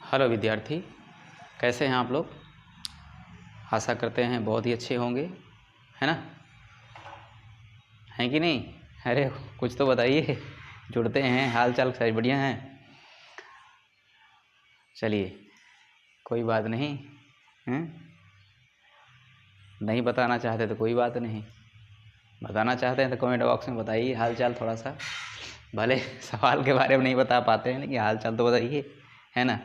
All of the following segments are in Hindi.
हेलो विद्यार्थी, कैसे हैं आप लोग। आशा करते हैं बहुत ही अच्छे होंगे, है ना। हैं कि नहीं। अरे कुछ तो बताइए, जुड़ते हैं, हाल चाल सब बढ़िया हैं। चलिए कोई बात नहीं, हैं नहीं बताना चाहते तो कोई बात नहीं, बताना चाहते हैं तो कमेंट बॉक्स में बताइए हाल चाल थोड़ा सा। भले सवाल के बारे में नहीं बता पाते हैं लेकिन हाल चाल तो बताइए, है ना।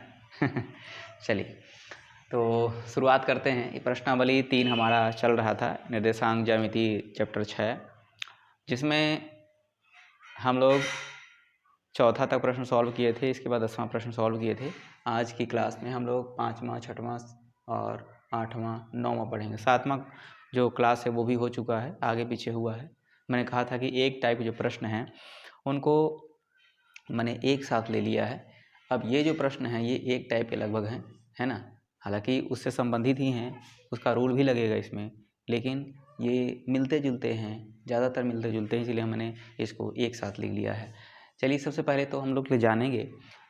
चलिए तो शुरुआत करते हैं। ये प्रश्नावली 3 हमारा चल रहा था, निर्देशांक ज्यामिति चैप्टर 6, जिसमें हम लोग चौथा तक प्रश्न सॉल्व किए थे। इसके बाद 10वां प्रश्न सॉल्व किए थे। आज की क्लास में हम लोग 5वां, 6वां और 8वां, 9वां पढ़ेंगे। 7वां जो क्लास है वो भी हो चुका है, आगे पीछे हुआ है। मैंने कहा था कि एक टाइप के जो प्रश्न हैं उनको मैंने एक साथ ले लिया है। अब ये जो प्रश्न हैं ये एक टाइप के लगभग हैं, है ना। हालांकि उससे संबंधित ही हैं, उसका रूल भी लगेगा इसमें, लेकिन ये मिलते जुलते हैं, ज़्यादातर मिलते जुलते हैं, इसलिए मैंने इसको एक साथ लिख लिया है। चलिए सबसे पहले तो हम लोग ये जानेंगे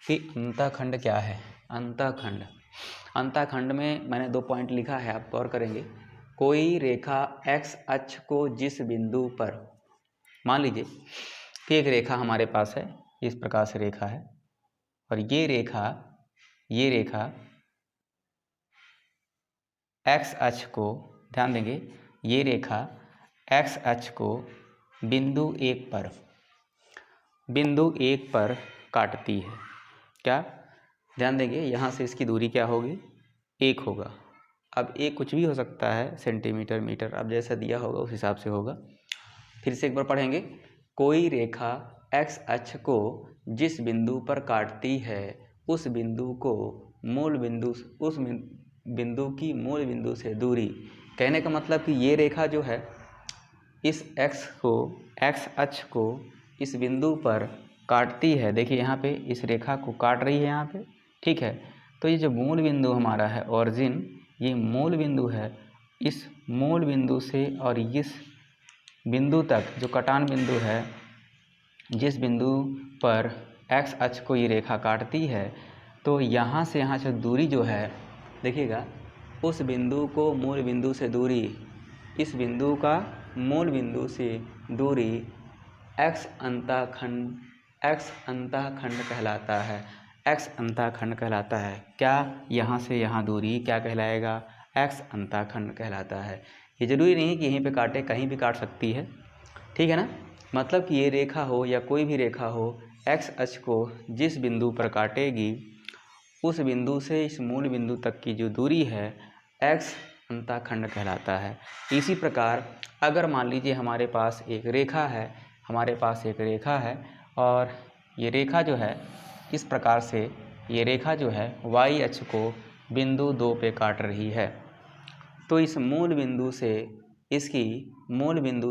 कि अंतःखंड क्या है। अंतःखंड, अंतःखंड में मैंने 2 पॉइंट लिखा है, आप गौर करेंगे। कोई रेखा x अक्ष को जिस बिंदु पर, मान लीजिए कि एक रेखा हमारे पास है, इस प्रकार से रेखा है, और ये रेखा x अक्ष को, ध्यान देंगे, ये रेखा x अक्ष को बिंदु 1 पर काटती है। क्या, ध्यान देंगे, यहाँ से इसकी दूरी क्या होगी, 1 होगा। अब 1 कुछ भी हो सकता है, सेंटीमीटर, मीटर, अब जैसा दिया होगा उस हिसाब से होगा। फिर से एक बार पढ़ेंगे। कोई रेखा x अक्ष को जिस बिंदु पर काटती है उस बिंदु को मूल बिंदु, उस बिंदु की मूल बिंदु से दूरी, कहने का मतलब कि ये रेखा जो है इस x अक्ष को इस बिंदु पर काटती है। देखिए यहाँ पे इस रेखा को काट रही है यहाँ पे, ठीक है। तो ये जो मूल बिंदु हमारा है ओरिजिन, ये मूल बिंदु है। इस मूल बिंदु से और इस बिंदु तक जो कटान बिंदु है, जिस बिंदु पर x अक्ष को ये रेखा काटती है, तो यहाँ से दूरी जो है, देखिएगा, उस बिंदु को मूल बिंदु से दूरी, इस बिंदु का मूल बिंदु से दूरी x अंतःखंड कहलाता है। x अंतःखंड कहलाता है। क्या, यहाँ से यहाँ दूरी क्या कहलाएगा, x अंतःखंड कहलाता है। ये जरूरी नहीं कि यहीं पे काटे, कहीं भी काट सकती है, ठीक है ना। मतलब कि ये रेखा हो या कोई भी रेखा हो, x अक्ष को जिस बिंदु पर काटेगी उस बिंदु से इस मूल बिंदु तक की जो दूरी है x अंतःखंड कहलाता है। इसी प्रकार अगर मान लीजिए हमारे पास एक रेखा है, और ये रेखा जो है इस प्रकार से, ये रेखा जो है y अक्ष को बिंदु 2 पे काट रही है, तो इस मूल बिंदु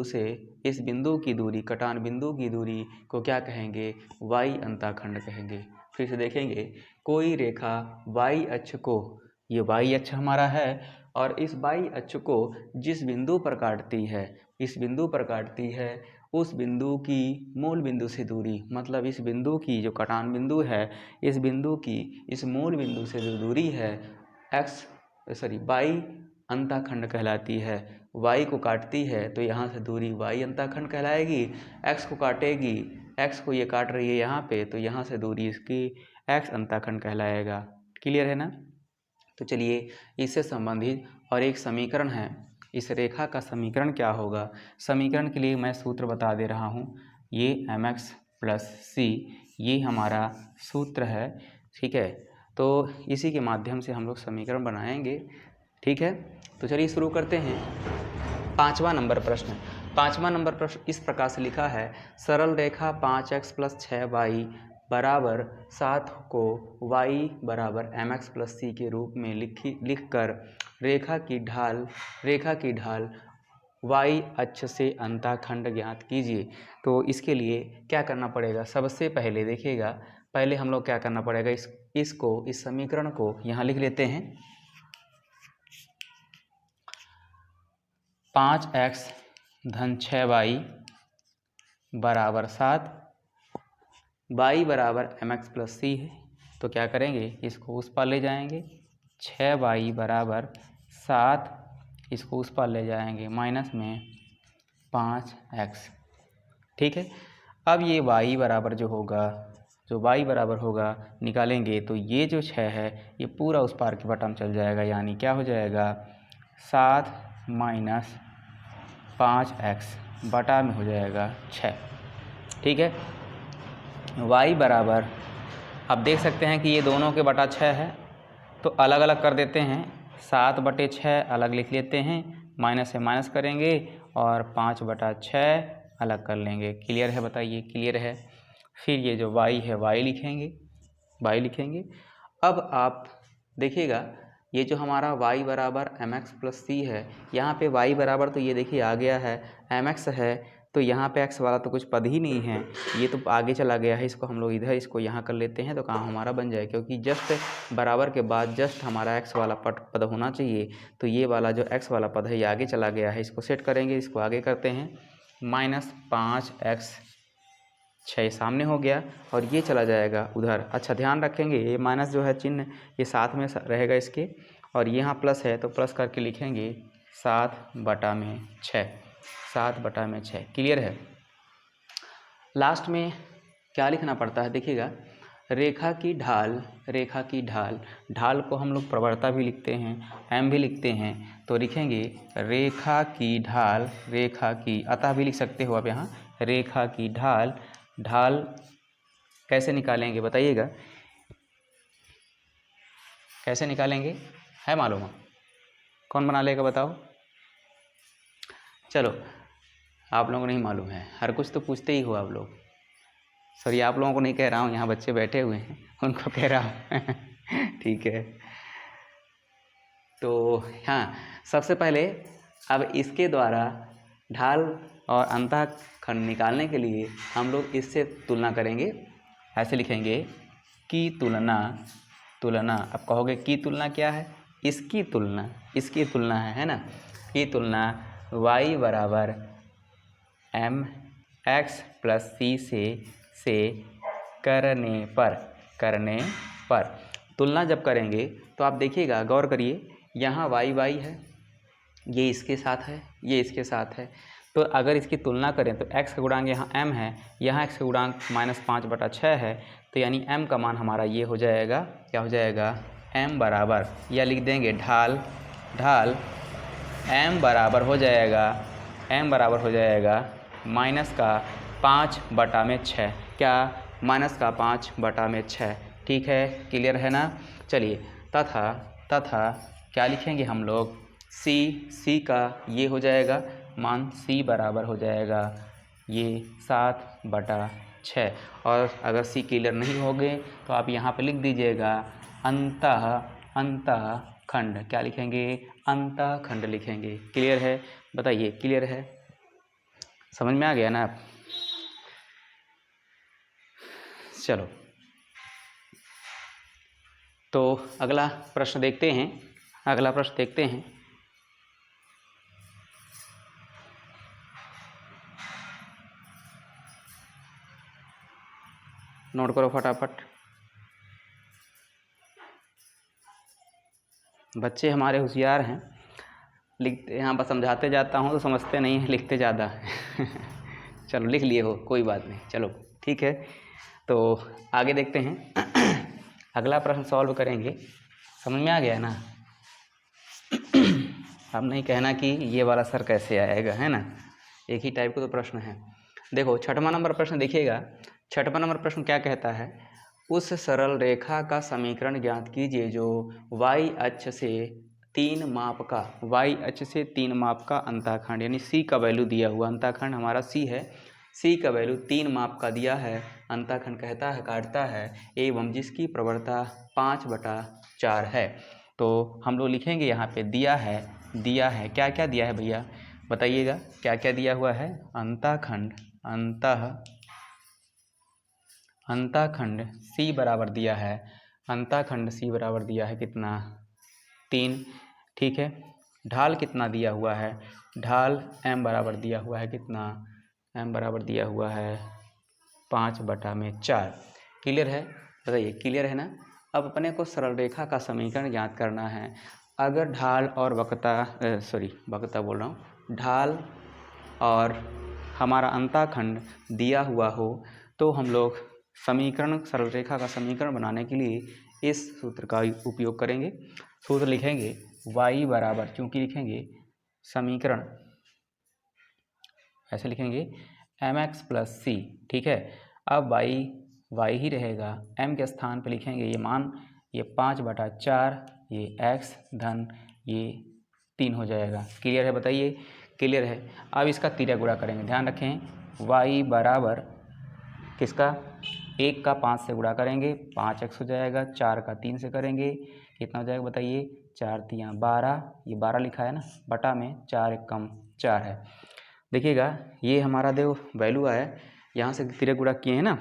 से इस बिंदु की दूरी, कटान बिंदु की दूरी को क्या कहेंगे, y अंतःखंड कहेंगे। फिर से देखेंगे, कोई रेखा y अक्ष को, ये y अक्ष हमारा है, और इस y अक्ष को जिस बिंदु पर काटती है, इस बिंदु पर काटती है, उस बिंदु की मूल बिंदु से दूरी, मतलब इस बिंदु की जो कटान बिंदु है, इस बिंदु की इस मूल बिंदु से जो दूरी है y अंतःखंड कहलाती है। y को काटती है तो यहाँ से दूरी y अंतःखंड कहलाएगी। x को काटेगी, x को ये काट रही है यहाँ पे, तो यहाँ से दूरी इसकी x अंतःखंड कहलाएगा। क्लियर है ना। तो चलिए इससे संबंधित और एक समीकरण है, इस रेखा का समीकरण क्या होगा। समीकरण के लिए मैं सूत्र बता दे रहा हूँ। ये mx + c ये हमारा सूत्र है, ठीक है। तो इसी के माध्यम से हम लोग समीकरण बनाएंगे, ठीक है। तो चलिए शुरू करते हैं। 5वां नंबर प्रश्न इस प्रकार से लिखा है। सरल रेखा 5x + 6y = 7 को y = mx + c के रूप में लिखकर रेखा की ढाल y अक्ष से अंतःखंड ज्ञात कीजिए। तो इसके लिए क्या करना पड़ेगा, सबसे पहले देखिएगा, पहले हम लोग क्या करना पड़ेगा, इस समीकरण को यहाँ लिख लेते हैं। 5x - 6y = 7, y = mx + c है, तो क्या करेंगे, इसको उस पार ले जाएंगे, 6y बराबर 7, इसको उस पार ले जाएंगे माइनस में 5x। ठीक है। अब ये y बराबर जो होगा, जो y बराबर होगा निकालेंगे तो ये जो 6 है ये पूरा उस पार के बटा में चल जाएगा, यानी क्या हो जाएगा 7 माइनस 5x बटा में हो जाएगा 6। ठीक है। y बराबर, अब देख सकते हैं कि ये दोनों के बटा 6 है, तो अलग अलग कर देते हैं, 7/6 अलग लिख लेते हैं, माइनस से माइनस करेंगे और 5/6 अलग कर लेंगे। क्लियर है, बताइए क्लियर है। फिर ये जो y है y लिखेंगे। अब आप देखिएगा ये जो हमारा y बराबर mx प्लस c है, यहाँ पे y बराबर तो ये देखिए आ गया है mx है, तो यहाँ पे x वाला तो कुछ पद ही नहीं है, ये तो आगे चला गया है, इसको हम लोग इधर इसको यहाँ कर लेते हैं तो काम हमारा बन जाए, क्योंकि जस्ट बराबर के बाद जस्ट हमारा x वाला पद होना चाहिए। तो ये वाला जो x वाला पद है ये आगे चला गया है, इसको सेट करेंगे, इसको आगे करते हैं, माइनस 5x 6 सामने हो गया और ये चला जाएगा उधर। अच्छा ध्यान रखेंगे ये माइनस जो है चिन्ह ये साथ में रहेगा इसके, और यहाँ प्लस है तो प्लस करके लिखेंगे 7/6, 7/6। क्लियर है। लास्ट में क्या लिखना पड़ता है देखिएगा, रेखा की ढाल, ढाल को हम लोग प्रवणता भी लिखते हैं, m भी लिखते हैं, तो लिखेंगे रेखा की ढाल, रेखा की अतः भी लिख सकते हो आप यहाँ, रेखा की ढाल। ढाल कैसे निकालेंगे बताइएगा, कैसे निकालेंगे, है मालूम? कौन बना लेगा बताओ? चलो आप लोगों को नहीं मालूम है, हर कुछ तो पूछते ही हो आप लोग। सॉरी आप लोगों को नहीं कह रहा हूँ, यहाँ बच्चे बैठे हुए हैं उनको कह रहा हूँ ठीक है। तो हाँ, सबसे पहले अब इसके द्वारा ढाल और अंतःखंड निकालने के लिए हम लोग इससे तुलना करेंगे। ऐसे लिखेंगे की तुलना। अब कहोगे की तुलना क्या है? इसकी तुलना है ना। की तुलना y बराबर mx प्लस c से करने पर तुलना जब करेंगे तो आप देखिएगा, गौर करिए, यहाँ y है, ये इसके साथ है, ये इसके साथ है, तो अगर इसकी तुलना करें तो x का गुणांक यहाँ m है, यहाँ x का गुणांक -5/6 है, तो यानी m का मान हमारा ये हो जाएगा, क्या हो जाएगा, m बराबर, या लिख देंगे ढाल m बराबर हो जाएगा माइनस का 5/6, क्या, माइनस का 5/6। ठीक है, क्लियर है ना। चलिए तथा क्या लिखेंगे हम लोग, c का ये हो जाएगा मान, c बराबर हो जाएगा ये 7/6। और अगर c क्लियर नहीं हो गए तो आप यहाँ पे लिख दीजिएगा अंतःखंड। क्या लिखेंगे, अंतःखंड लिखेंगे। क्लियर है, बताइए क्लियर है, समझ में आ गया ना। चलो तो अगला प्रश्न देखते हैं, नोट करो फटाफट। बच्चे हमारे होशियार हैं, लिखते, यहाँ पर समझाते जाता हूँ तो समझते नहीं हैं, लिखते ज़्यादा चलो लिख लिए हो, कोई बात नहीं, चलो ठीक है। तो आगे देखते हैं अगला प्रश्न सॉल्व करेंगे। समझ में आ गया ना। अब नहीं कहना कि ये वाला सर कैसे आएगा, है ना, एक ही टाइप का तो प्रश्न है। देखो 6वां नंबर प्रश्न देखिएगा। 6वां नंबर प्रश्न क्या कहता है, उस सरल रेखा का समीकरण ज्ञात कीजिए जो y अक्ष से 3 माप का अंतःखंड, यानी c का वैल्यू दिया हुआ, अंतःखंड हमारा c है, c का वैल्यू 3 माप का दिया है, अंतःखंड कहता है काटता है, एवं जिसकी प्रवणता 5/4 है। तो हम लोग लिखेंगे यहाँ पे दिया है, क्या क्या दिया है भैया बताइएगा, क्या क्या दिया हुआ है, अंतःखंड c बराबर दिया है, अंतःखंड c बराबर दिया है कितना, 3। ठीक है, ढाल कितना दिया हुआ है, ढाल m बराबर दिया हुआ है कितना, m बराबर दिया हुआ है 5/4। क्लियर है, बताइए क्लियर है ना। अब अपने को सरल रेखा का समीकरण ज्ञात करना है। अगर ढाल और वक्रता बोल रहा हूँ, ढाल और हमारा अंतःखंड दिया हुआ हो तो हम लोग समीकरण, सरल रेखा का समीकरण बनाने के लिए इस सूत्र का उपयोग करेंगे। सूत्र लिखेंगे y बराबर, चूँकि लिखेंगे समीकरण ऐसे लिखेंगे mx प्लस c, ठीक है। अब y ही रहेगा, m के स्थान पर लिखेंगे ये मान, ये 5/4, ये x धन ये 3 हो जाएगा। क्लियर है, बताइए क्लियर है। अब इसका तिर्यक गुणा करेंगे, ध्यान रखें y बराबर किसका, 1 का 5 से गुणा करेंगे 5x हो जाएगा, 4 का 3 से करेंगे कितना हो जाएगा बताइए, 4 3 12, ये 12 लिखा है ना, बटा में 4 1 कम 4 है। देखिएगा ये हमारा जो वैल्यू आया, यहाँ से तिर्यक गुणा किए हैं ना,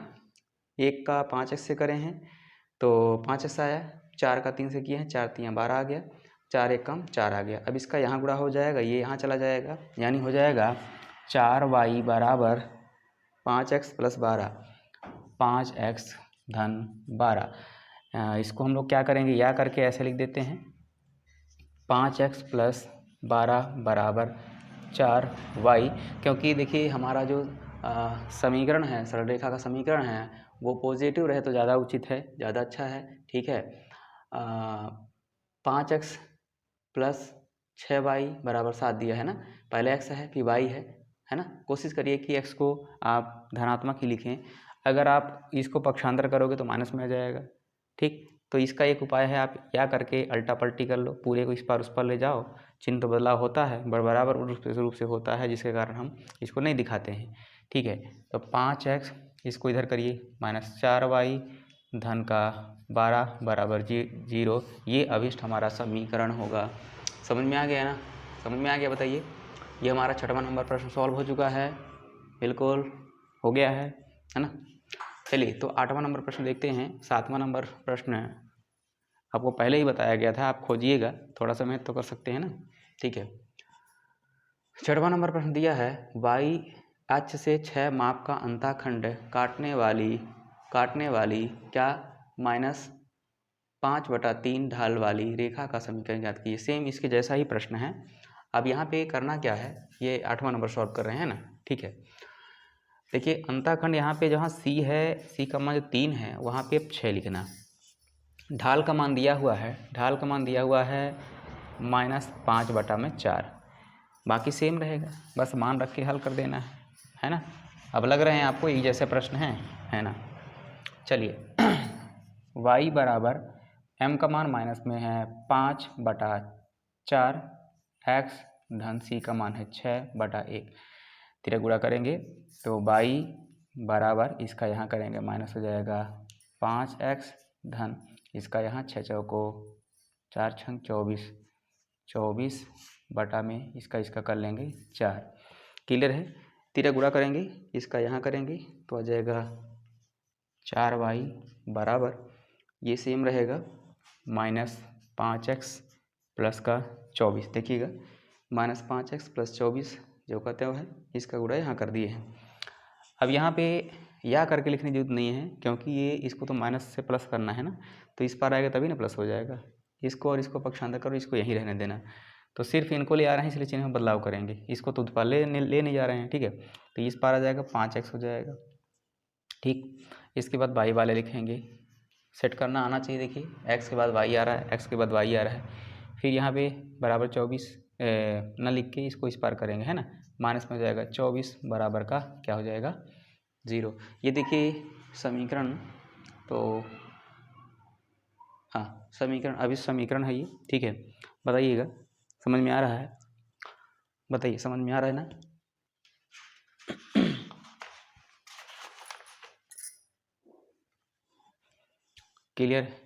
1 का 5x से करे हैं तो 5x आया, 4 का 3 से किए हैं 4 3 12 आ गया, 4 1 कम 4 आ गया। अब इसका यहाँ गुणा हो जाएगा, ये यहाँ चला जाएगा, यानी हो जाएगा 4y बराबर 5x प्लस 12, 5x धन 12। इसको हम लोग क्या करेंगे, या करके ऐसे लिख देते हैं 5x प्लस 12 बराबर 4y, क्योंकि देखिए हमारा जो समीकरण है, सरल रेखा का समीकरण है, वो पॉजिटिव रहे तो ज़्यादा उचित है, ज़्यादा अच्छा है, ठीक है। 5x प्लस 6y बराबर 7 दिया है ना, पहले x है फिर y है ना। कोशिश करिए कि x को आप धनात्मक ही लिखें, अगर आप इसको पक्षांतर करोगे तो माइनस में आ जाएगा, ठीक। तो इसका एक उपाय है, आप या करके अल्टा पलटी कर लो, पूरे को इस पार उस पार ले जाओ, चिन्ह तो बदलाव होता है, बराबर रूप से होता है, जिसके कारण हम इसको नहीं दिखाते हैं, ठीक है। तो 5x इसको इधर करिए माइनस 4y धन का 12 बराबर 0, ये अभिष्ट हमारा समीकरण होगा। समझ में आ गया ना, समझ में आ गया, बताइए। ये हमारा 6वां नंबर प्रश्न सॉल्व हो चुका है, बिल्कुल हो गया है ना। चलिए तो 8वां नंबर प्रश्न देखते हैं। 7वां नंबर प्रश्न आपको पहले ही बताया गया था, आप खोजिएगा, थोड़ा सा मेहनत तो कर सकते हैं ना, ठीक है। 6वां नंबर प्रश्न दिया है, y अक्ष से 6 माप का अंतःखंड काटने वाली क्या -5/3 ढाल वाली रेखा का समीकरण ज्ञात कीजिए। सेम इसके जैसा ही प्रश्न है। अब यहाँ पे करना क्या है, ये 8वां नंबर सॉल्व कर रहे हैं ना, ठीक है। देखिए अंतःखंड यहाँ पे जहाँ C है, C का मान जो 3 है, वहाँ पे 6 लिखना। ढाल का मान दिया हुआ है, ढाल का मान दिया हुआ है -5/4, बाकी सेम रहेगा, बस मान रख के हल कर देना है ना। अब लग रहे हैं आपको एक जैसे प्रश्न हैं, है ना। चलिए y बराबर m का मान माइनस में है 5/4, x धन c का मान है 6/1, तिर्यक गुणा करेंगे तो y बराबर इसका यहाँ करेंगे माइनस हो जाएगा 5x धन इसका यहाँ 6 चौको 4 छंग 24 बटा में इसका कर लेंगे 4। क्लियर है, तिर्यक गुणा करेंगे, इसका यहाँ करेंगे तो आ जाएगा 4y बराबर, ये सेम रहेगा -5x प्लस का 24। देखिएगा -5x प्लस 24 जो कहते हैं इसका गुणा यहाँ कर दिए हैं। अब यहाँ पे या करके लिखने की जरूरत नहीं है, क्योंकि ये इसको तो माइनस से प्लस करना है ना, तो इस पार आएगा तभी ना प्लस हो जाएगा। इसको और इसको पक्षांतर करो, इसको यहीं रहने देना। तो सिर्फ इनको ले आ रहे हैं इसलिए चिन्ह में बदलाव करेंगे, इसको तो उत्पाद ले नहीं जा रहे हैं, ठीक है। तो इस पार आ जाएगा 5x हो जाएगा, ठीक। इसके बाद y वाले लिखेंगे, सेट करना आना चाहिए। देखिए x के बाद y आ रहा है, x के बाद y आ रहा है, फिर यहाँ पे बराबर 24 न लिख के इसको इस पार करेंगे, है ना, माइनस में हो जाएगा 24 बराबर का क्या हो जाएगा 0। ये देखिए समीकरण, तो हाँ समीकरण, अभी समीकरण है ये, ठीक है। बताइएगा समझ में आ रहा है, बताइए समझ में आ रहा है ना। क्लियर है,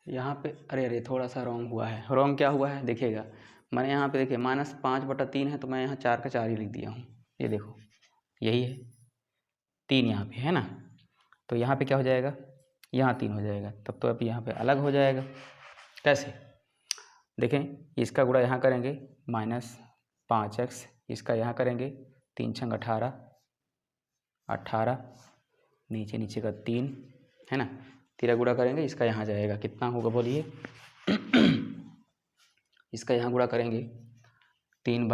यहाँ पे अरे थोड़ा सा रॉन्ग हुआ है। रॉन्ग क्या हुआ है देखिएगा, मैंने यहाँ पे देखिए -5/3 है तो मैं यहाँ 4 का 4 ही लिख दिया हूँ, ये देखो यही है 3 यहाँ पे है ना, तो यहाँ पे क्या हो जाएगा, यहाँ 3 हो जाएगा, तब तो अब यहाँ पे अलग हो जाएगा। कैसे देखें, इसका गुणा यहाँ करेंगे -5x, इसका यहाँ करेंगे 3 छंग 18, 18 नीचे नीचे का 3 है ना, 13 गुणा करेंगे, इसका यहाँ जाएगा कितना होगा बोलिए इसका यहाँ गुणा करेंगे 3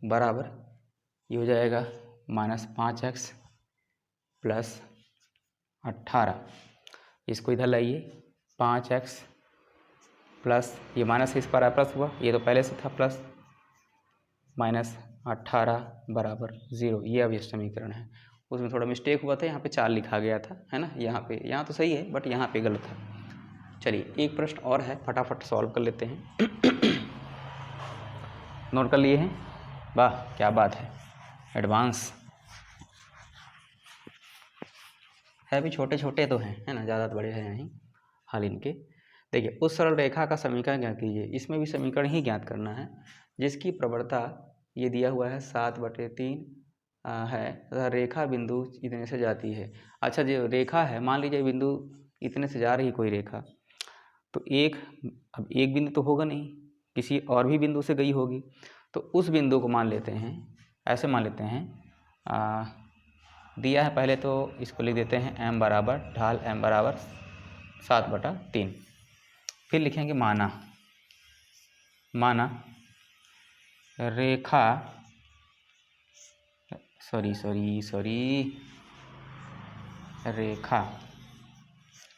बराबर ये हो जाएगा -5x प्लस 18, इसको इधर लाइए 5x प्लस ये माइनस इस पर प्लस हुआ, ये तो पहले से था प्लस, -18 बराबर 0। ये अब ये समीकरण है। उसमें थोड़ा मिस्टेक हुआ था, यहाँ पे 4 लिखा गया था है ना, यहाँ तो सही है बट यहाँ पे गलत था। चलिए एक प्रश्न और है, फटाफट सॉल्व कर लेते हैं नोट कर लिए हैं, वाह क्या बात है, एडवांस है भी, छोटे छोटे तो हैं है ना, ज़्यादा बड़े हैं नहीं हाल इनके। देखिए उस सरल रेखा का समीकरण ज्ञात कीजिए, इसमें भी समीकरण ही ज्ञात करना है जिसकी प्रवणता ये दिया हुआ है 7/3 है तथा रेखा बिंदु इतने से जाती है। अच्छा जो रेखा है, मान लीजिए बिंदु इतने से जा रही कोई रेखा, तो अब एक बिंदु तो होगा नहीं, किसी और भी बिंदु से गई होगी, तो उस बिंदु को मान लेते हैं, ऐसे मान लेते हैं दिया है, पहले तो इसको लिख देते हैं m बराबर ढाल m बराबर 7/3, फिर लिखेंगे माना रेखा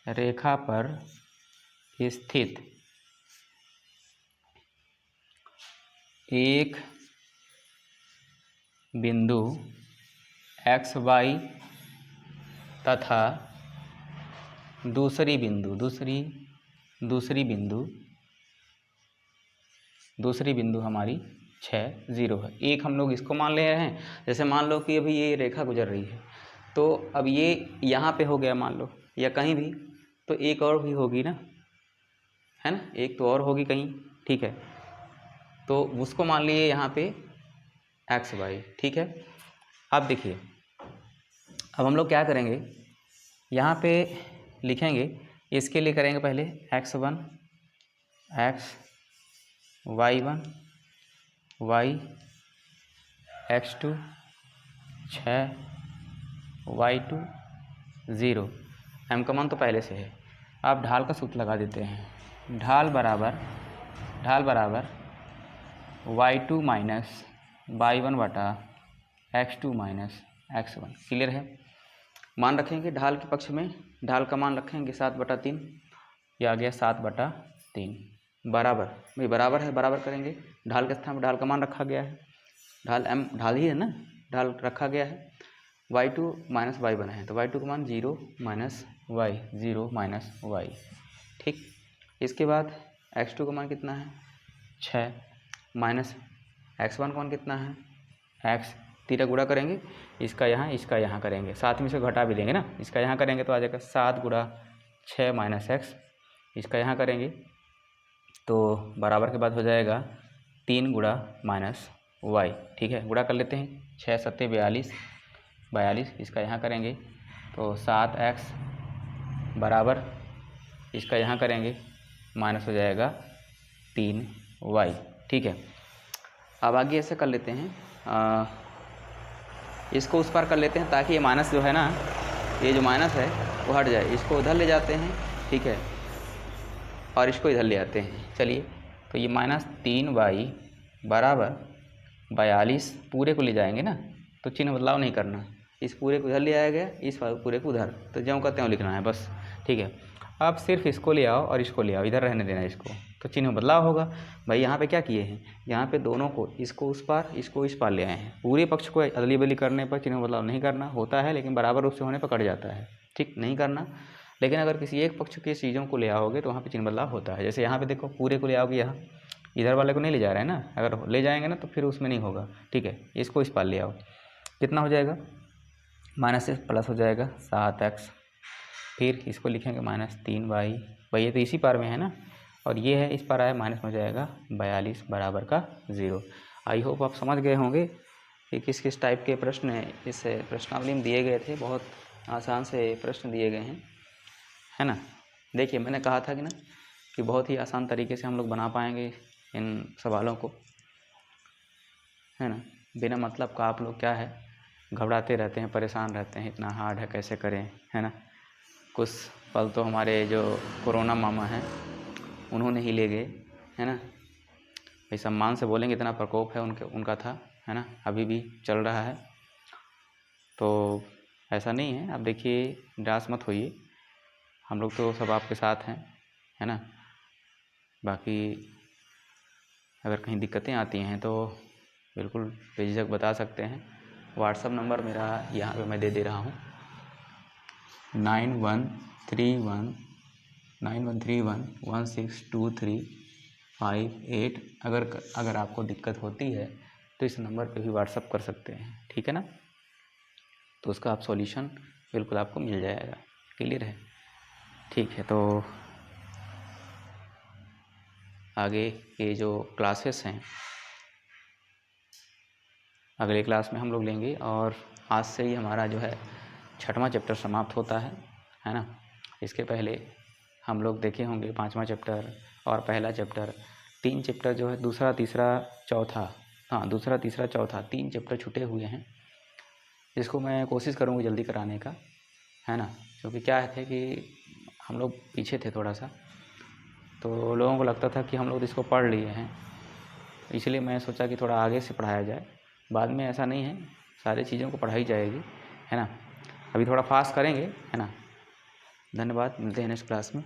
रेखा पर स्थित एक बिंदु XY तथा दूसरी बिंदु हमारी 6, 0 है। एक हम लोग इसको मान ले रहे हैं, जैसे मान लो कि अभी ये रेखा गुजर रही है, तो अब ये यहाँ पे हो गया मान लो, या कहीं भी, तो एक और भी होगी ना, है ना, एक तो और होगी कहीं, ठीक है, तो उसको मान लिए यहाँ पे XY, ठीक है। अब देखिए, अब हम लोग क्या करेंगे, यहाँ पे लिखेंगे, इसके लिए करेंगे पहले x1 y1 y x2 6 y2 0, m का मान तो पहले से है। अब ढाल का सूत्र लगा देते हैं, ढाल बराबर y2 माइनस y1 बटा x2 माइनस x1, क्लियर है। मान रखेंगे ढाल के पक्ष में, ढाल का मान रखेंगे 7/3, यह आ गया 7/3 बराबर, भाई बराबर है, बराबर करेंगे, ढाल के स्थान पर ढाल का मान रखा गया है, ढाल ही है ना, ढाल रखा गया है, y2 माइनस y1 है, तो y2 का मान 0 माइनस y, ठीक। इसके बाद x2 का मान कितना है 6 माइनस x1 का मान कितना है x, 13 गुणा करेंगे, इसका यहाँ करेंगे, साथ में से घटा भी देंगे ना, इसका यहाँ करेंगे तो आ जाएगा 7 गुणा 6 माइनस x, इसका यहाँ करेंगे तो बराबर के बाद हो जाएगा 3 गुणा माइनस y, ठीक है, गुणा कर लेते हैं, 6 7 42, इसका यहाँ करेंगे तो 7x बराबर, इसका यहाँ करेंगे माइनस हो जाएगा 3y, ठीक है। अब आगे ऐसे कर लेते हैं, इसको उस पार कर लेते हैं ताकि ये माइनस जो है ना, ये जो माइनस है वो हट जाए, इसको उधर ले जाते हैं, ठीक है, और इसको इधर ले आते हैं। चलिए, तो ये -3y बराबर 42, पूरे को ले जाएंगे ना, तो चिन्ह बदलाव नहीं करना, इस पूरे को इधर ले आया गया, इस पूरे को उधर, तो ज्यों का त्यों लिखना है बस, ठीक है। अब सिर्फ इसको ले आओ और इसको ले आओ, इधर रहने देना इसको, तो चिन्ह बदलाव होगा। भाई यहाँ पे क्या किए हैं, यहाँ पे दोनों को, इसको उस पार इसको इस पार ले आए हैं, पूरे पक्ष को अदली बदली करने पर चिन्ह बदलाव नहीं करना होता है, लेकिन बराबर रूप से होने पर कट जाता है, ठीक, नहीं करना। लेकिन अगर किसी एक पक्ष की चीज़ों को ले आओगे तो वहाँ पे चिन्ह बदलाव होता है। जैसे यहाँ पे देखो, पूरे को ले आओगे, यहाँ इधर वाले को नहीं ले जा रहे हैं ना, अगर ले जाएंगे ना तो फिर उसमें नहीं होगा, ठीक है। इसको इस पार ले आओ, कितना हो जाएगा, माइनस से प्लस हो जाएगा 7x, फिर इसको लिखेंगे -3y, भाई ये तो इसी पार में है ना, और ये है इस पार आया, माइनस हो जाएगा 42 बराबर का 0। आई होप आप समझ गए होंगे कि किस किस टाइप के प्रश्न इस प्रश्नावली में दिए गए थे। बहुत आसान से प्रश्न दिए गए हैं, है ना। देखिए मैंने कहा था कि ना कि बहुत ही आसान तरीके से हम लोग बना पाएंगे इन सवालों को, है ना। बिना मतलब का आप लोग क्या है घबराते रहते हैं, परेशान रहते हैं, इतना हार्ड है कैसे करें, है ना। कुछ पल तो हमारे जो कोरोना मामा हैं उन्होंने ही ले गए, है ना। भाई सम्मान से बोलेंगे, इतना प्रकोप है उनका था, है ना, अभी भी चल रहा है। तो ऐसा नहीं है, अब देखिए निराश मत होइए, हम लोग तो सब आपके साथ हैं, है ना। बाकी अगर कहीं दिक्कतें आती हैं तो बिल्कुल बेझिझक बता सकते हैं। व्हाट्सअप नंबर मेरा यहाँ पे मैं दे रहा हूँ 9131162358। अगर आपको दिक्कत होती है तो इस नंबर पे भी व्हाट्सअप कर सकते हैं, ठीक है ना। तो उसका आप सॉल्यूशन बिल्कुल आपको मिल जाएगा। क्लियर है, ठीक है। तो आगे के जो क्लासेस हैं अगले क्लास में हम लोग लेंगे, और आज से ही हमारा जो है 6वां चैप्टर समाप्त होता है ना। इसके पहले हम लोग देखे होंगे 5वां चैप्टर और पहला चैप्टर। 3 चैप्टर जो है दूसरा तीसरा चौथा, हाँ दूसरा तीसरा चौथा 3 चैप्टर छूटे हुए हैं, जिसको मैं कोशिश करूँगा जल्दी कराने का, है ना। क्योंकि क्या है कि हम लोग पीछे थे थोड़ा सा, तो लोगों को लगता था कि हम लोग इसको पढ़ लिए हैं, इसलिए मैं सोचा कि थोड़ा आगे से पढ़ाया जाए। बाद में ऐसा नहीं है, सारी चीज़ों को पढ़ाई जाएगी, है ना। अभी थोड़ा फास्ट करेंगे, है ना। धन्यवाद, मिलते हैं नेक्स्ट क्लास में।